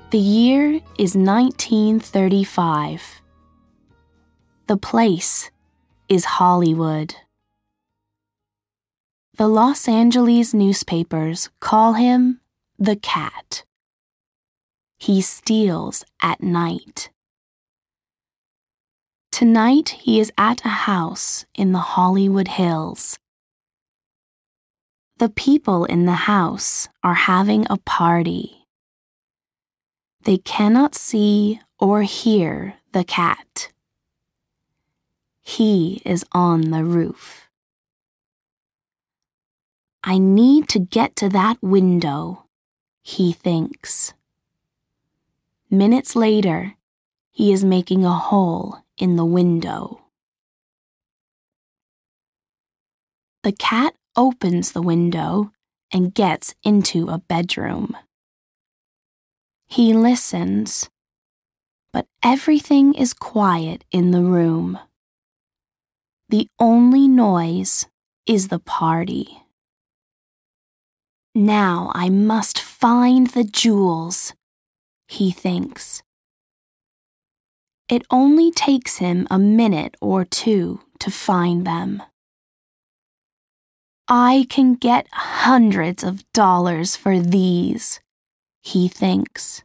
The year is 1935. The place is Hollywood. The Los Angeles newspapers call him the cat. He steals at night. Tonight he is at a house in the Hollywood Hills. The people in the house are having a party. They cannot see or hear the cat. He is on the roof. I need to get to that window, he thinks. Minutes later, he is making a hole in the window. The cat opens the window and gets into a bedroom. He listens, but everything is quiet in the room. The only noise is the party. Now I must find the jewels, he thinks. It only takes him a minute or two to find them. I can get hundreds of dollars for these, he thinks.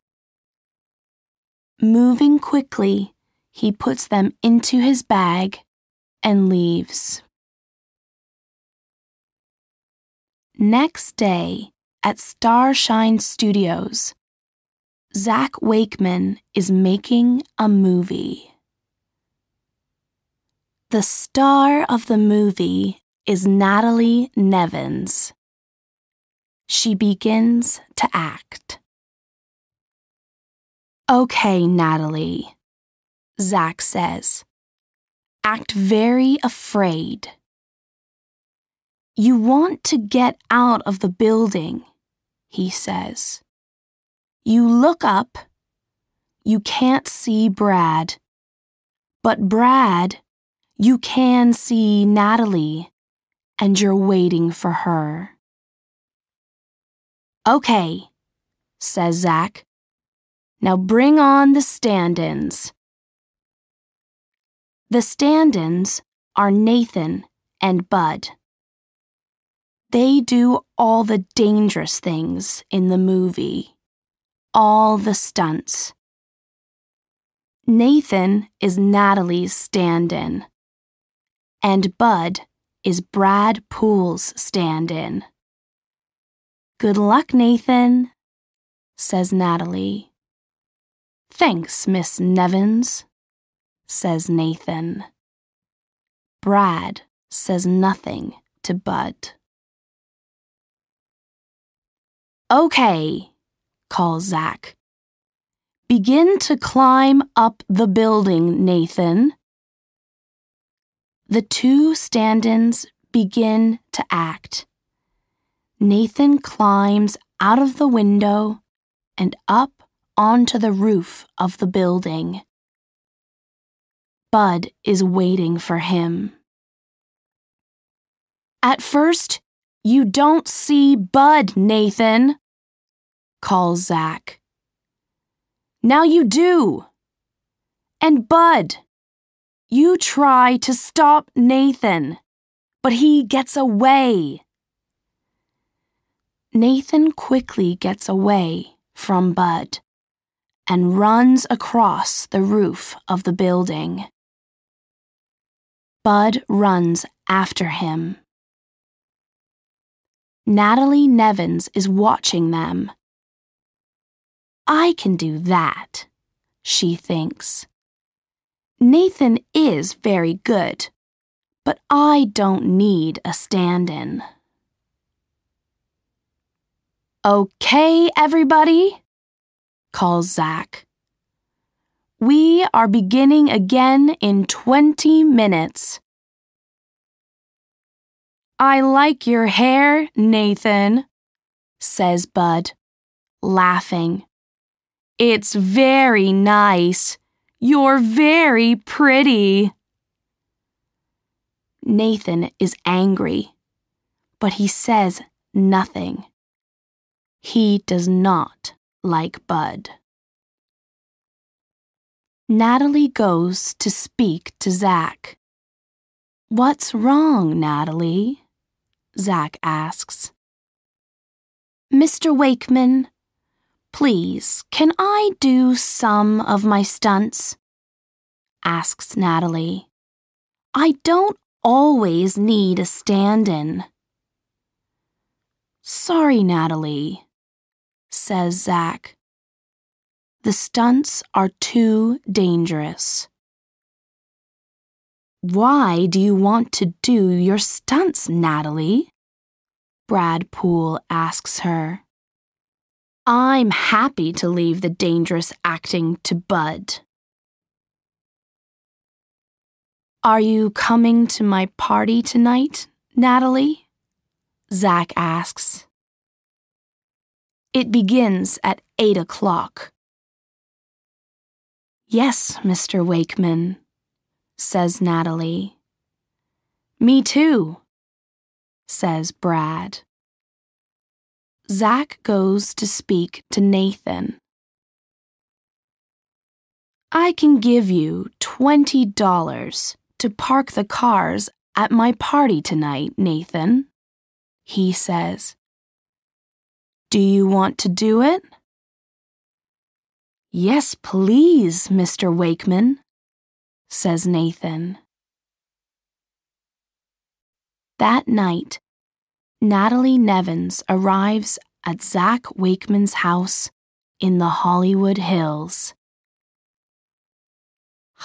Moving quickly, he puts them into his bag and leaves. Next day, at Starshine Studios, Zach Wakeman is making a movie. The star of the movie is Natalie Nevins. She begins to act. Okay, Natalie, Zach says. Act very afraid. You want to get out of the building, he says. You look up. You can't see Brad. But Brad, you can see Natalie, and you're waiting for her. Okay, says Zach. Now bring on the stand-ins. The stand-ins are Nathan and Bud. They do all the dangerous things in the movie, all the stunts. Nathan is Natalie's stand-in, and Bud is Brad Poole's stand-in. Good luck, Nathan, says Natalie. Thanks, Miss Nevins, says Nathan. Brad says nothing to Bud. Okay, calls Zach. Begin to climb up the building, Nathan. The two stand-ins begin to act. Nathan climbs out of the window and up onto the roof of the building. Bud is waiting for him. At first, you don't see Bud, Nathan, calls Zach. Now you do. And Bud, you try to stop Nathan, but he gets away. Nathan quickly gets away from Bud and runs across the roof of the building. Bud runs after him. Natalie Nevins is watching them. I can do that, she thinks. Nathan is very good, but I don't need a stand-in. Okay, everybody, calls Zach. We are beginning again in 20 minutes. I like your hair, Nathan, says Bud, laughing. It's very nice. You're very pretty. Nathan is angry, but he says nothing. He does not like Bud. Natalie goes to speak to Zach. "What's wrong, Natalie?" Zach asks. "Mr. Wakeman, please, can I do some of my stunts?" asks Natalie. "I don't always need a stand-in." "Sorry, Natalie," says Zach. "The stunts are too dangerous." "Why do you want to do your stunts, Natalie?" Brad Poole asks her. "I'm happy to leave the dangerous acting to Bud." "Are you coming to my party tonight, Natalie?" Zach asks. "It begins at 8 o'clock. "Yes, Mr. Wakeman," says Natalie. "Me too," says Brad. Zach goes to speak to Nathan. "I can give you $20 to park the cars at my party tonight, Nathan," he says. "Do you want to do it?" "Yes, please, Mr. Wakeman," says Nathan. That night, Natalie Nevins arrives at Zach Wakeman's house in the Hollywood Hills.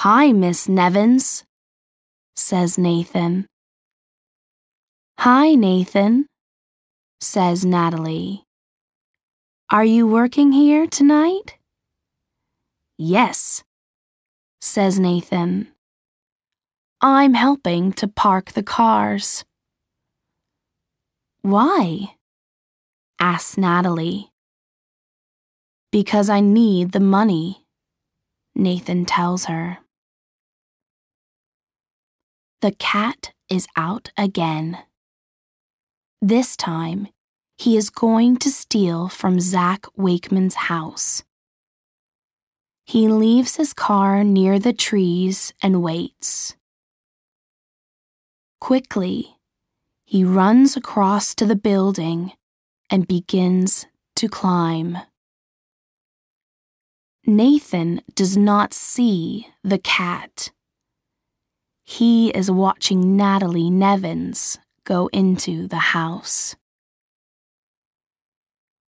"Hi, Miss Nevins," says Nathan. "Hi, Nathan," says Natalie. "Are you working here tonight?" "Yes," says Nathan. "I'm helping to park the cars." "Why?" asks Natalie. "Because I need the money," Nathan tells her. The cat is out again. This time, he is going to steal from Zach Wakeman's house. He leaves his car near the trees and waits. Quickly, he runs across to the building and begins to climb. Nathan does not see the cat. He is watching Natalie Nevins go into the house.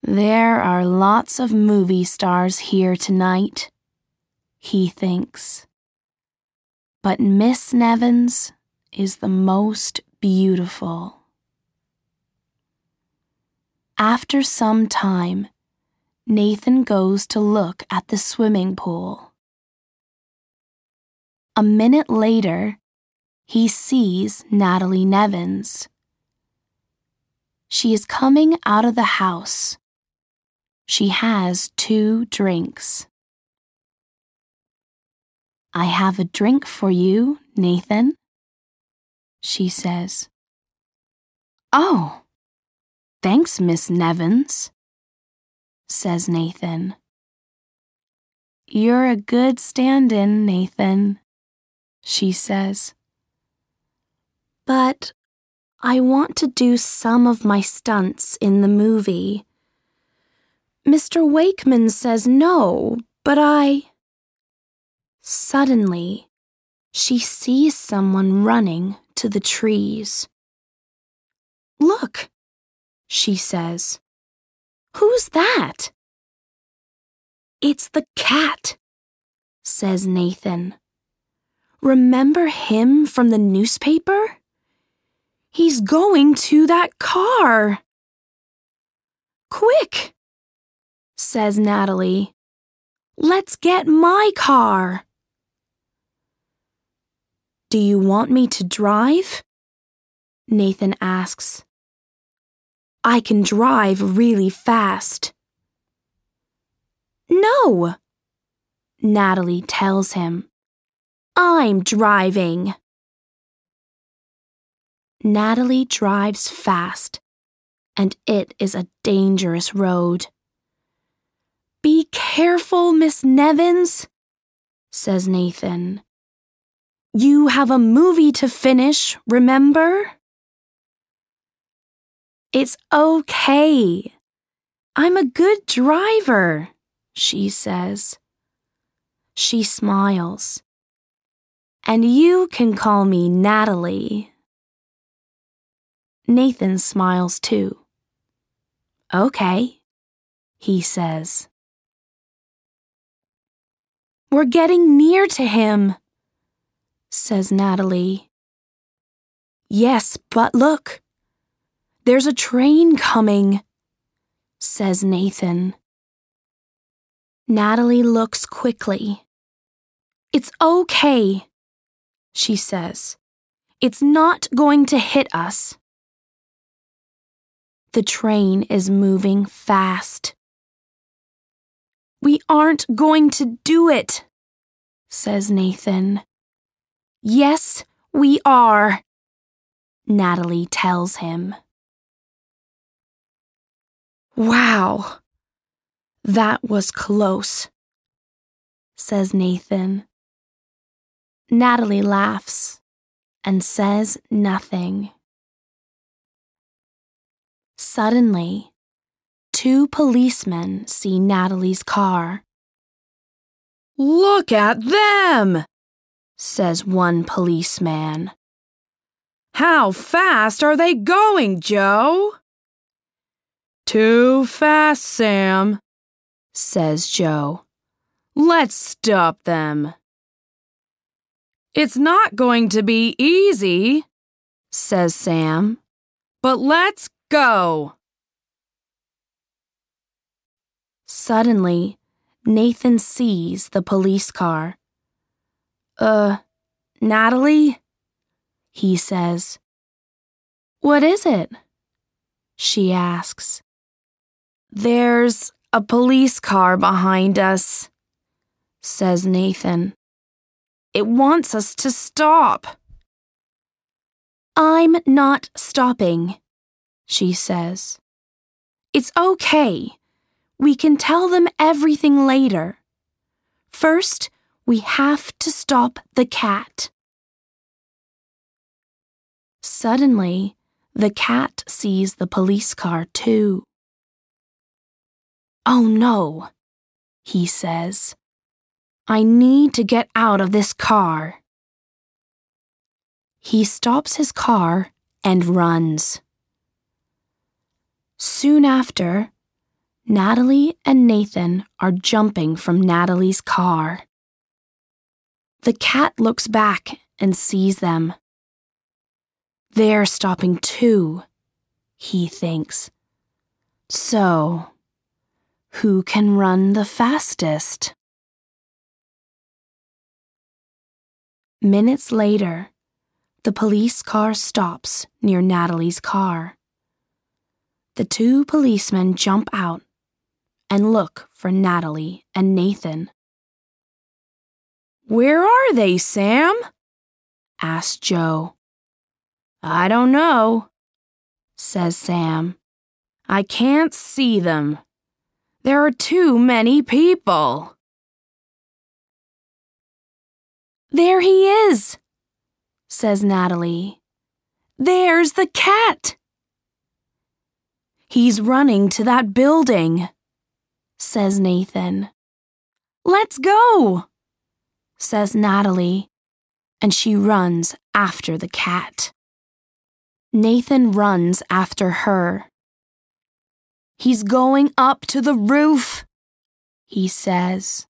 "There are lots of movie stars here tonight," he thinks. "But Miss Nevins is the most beautiful." After some time, Nathan goes to look at the swimming pool. A minute later, he sees Natalie Nevins. She is coming out of the house. She has 2 drinks. "I have a drink for you, Nathan," she says. "Oh, thanks, Miss Nevins," says Nathan. "You're a good stand-in, Nathan," she says. "But I want to do some of my stunts in the movie. Mr. Wakeman says no, but Suddenly, she sees someone running to the trees. "Look," she says. "Who's that?" "It's the cat," says Nathan. "Remember him from the newspaper? He's going to that car." "Quick," says Natalie. "Let's get my car." "Do you want me to drive?" Nathan asks. "I can drive really fast." "No," Natalie tells him. "I'm driving." Natalie drives fast, and it is a dangerous road. "Be careful, Miss Nevins," says Nathan. You have a movie to finish, remember? It's okay. I'm a good driver, she says. She smiles. And you can call me Natalie. Nathan smiles too. Okay, he says. We're getting near to him, says Natalie. Yes, but look. There's a train coming, says Nathan. Natalie looks quickly. It's okay, she says. It's not going to hit us. The train is moving fast. We aren't going to do it, says Nathan. Yes, we are, Natalie tells him. Wow, that was close, says Nathan. Natalie laughs and says nothing. Suddenly, 2 policemen see Natalie's car. Look at them, says one policeman. How fast are they going, Joe? Too fast, Sam, says Joe. Let's stop them. It's not going to be easy, says Sam, but let's go. Suddenly, Nathan sees the police car. Natalie? He says. What is it? She asks. There's a police car behind us, says Nathan. It wants us to stop. I'm not stopping, she says. It's okay. We can tell them everything later. First, we have to stop the cat. Suddenly, the cat sees the police car too. Oh no, he says. I need to get out of this car. He stops his car and runs. Soon after, Natalie and Nathan are jumping from Natalie's car. The cat looks back and sees them. They're stopping too, he thinks. So, who can run the fastest? Minutes later, the police car stops near Natalie's car. The 2 policemen jump out and look for Natalie and Nathan. Where are they, Sam? asked Joe. I don't know, says Sam. I can't see them. There are too many people. There he is, says Natalie. There's the cat. He's running to that building, says Nathan. Let's go, says Natalie, and she runs after the cat. Nathan runs after her. He's going up to the roof, he says.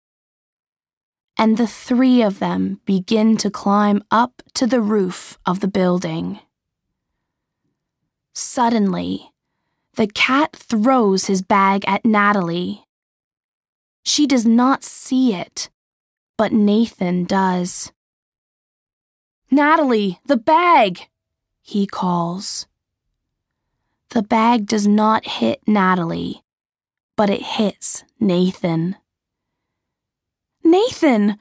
And the 3 of them begin to climb up to the roof of the building. Suddenly, the cat throws his bag at Natalie. She does not see it, but Nathan does. Natalie, the bag, he calls. The bag does not hit Natalie, but it hits Nathan. Nathan,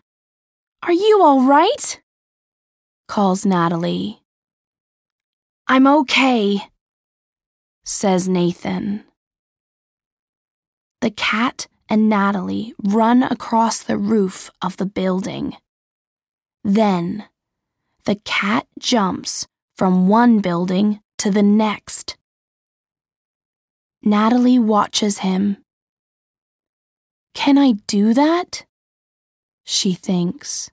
are you all right? Calls Natalie. I'm okay, says Nathan. The cat and Natalie run across the roof of the building. Then, the cat jumps from one building to the next. Natalie watches him. Can I do that? She thinks.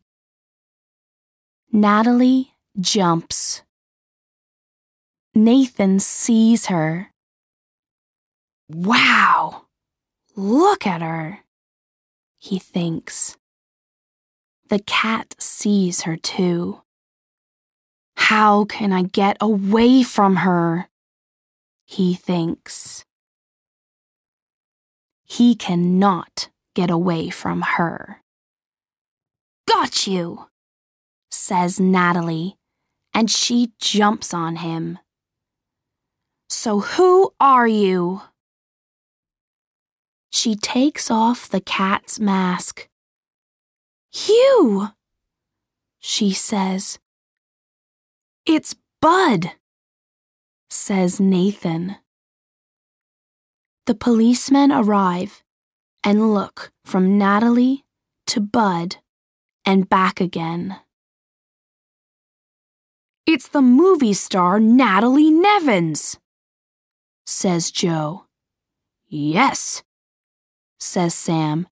Natalie jumps. Nathan sees her. Wow! Look at her, he thinks. The cat sees her too. How can I get away from her? He thinks. He cannot get away from her. Got you, says Natalie, and she jumps on him. So who are you? She takes off the cat's mask. You, she says. It's Bud, says Nathan. The policemen arrive and look from Natalie to Bud and back again. It's the movie star Natalie Nevins, says Joe. Yes, says Sam,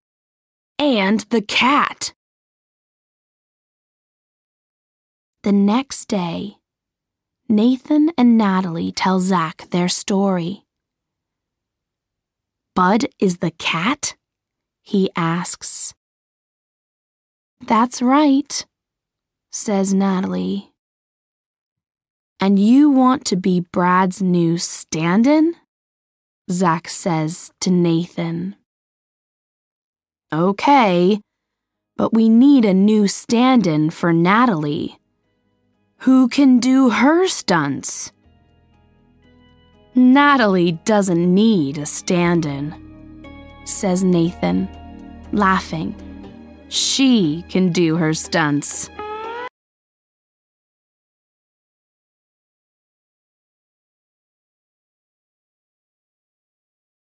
and the cat. The next day, Nathan and Natalie tell Zach their story. Bud is the cat? He asks. That's right, says Natalie. And you want to be Brad's new stand-in? Zach says to Nathan. Okay, but we need a new stand-in for Natalie. Who can do her stunts? Natalie doesn't need a stand-in, says Nathan, laughing. She can do her stunts.